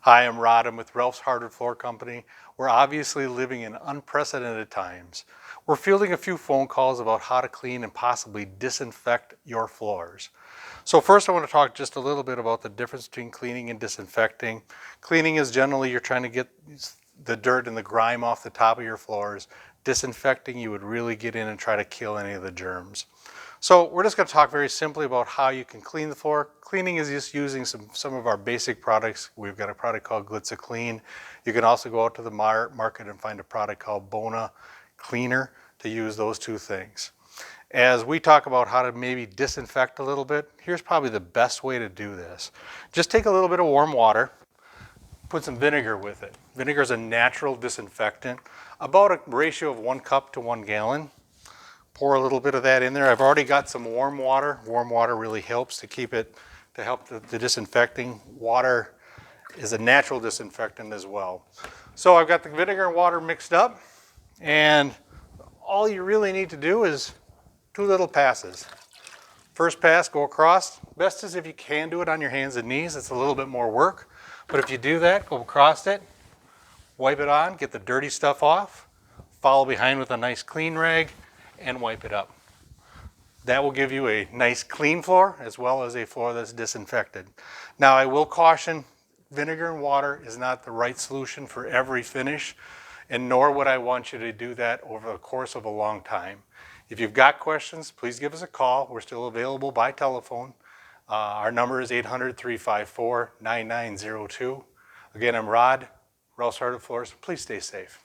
Hi, I'm Rod. I'm with Ralph's Hardwood Floor Company. We're obviously living in unprecedented times. We're fielding a few phone calls about how to clean and possibly disinfect your floors. So first I want to talk just a little bit about the difference between cleaning and disinfecting. Cleaning is generally you're trying to get the dirt and the grime off the top of your floors. Disinfecting, you would really get in and try to kill any of the germs. So we're just going to talk very simply about how you can clean the floor. Cleaning is just using some of our basic products. We've got a product called Glitza Clean. You can also go out to the market and find a product called Bona Cleaner to use those two things. As we talk about how to maybe disinfect a little bit, here's probably the best way to do this. Just take a little bit of warm water, put some vinegar with it. Vinegar is a natural disinfectant, about a ratio of 1 cup to 1 gallon. Pour a little bit of that in there. I've already got some warm water. Warm water really helps to keep it, to help the disinfecting. Water is a natural disinfectant as well. So I've got the vinegar and water mixed up, and all you really need to do is 2 little passes. First pass, go across. Best is if you can do it on your hands and knees. It's a little bit more work, but if you do that, go across it, wipe it on, get the dirty stuff off, follow behind with a nice clean rag, and wipe it up. That will give you a nice clean floor as well as a floor that's disinfected. Now I will caution, vinegar and water is not the right solution for every finish, and nor would I want you to do that over the course of a long time. If you've got questions, please give us a call. We're still available by telephone. Our number is 800-354-9902. Again, I'm Rod, Ralph's Hardwood Floors. Please stay safe.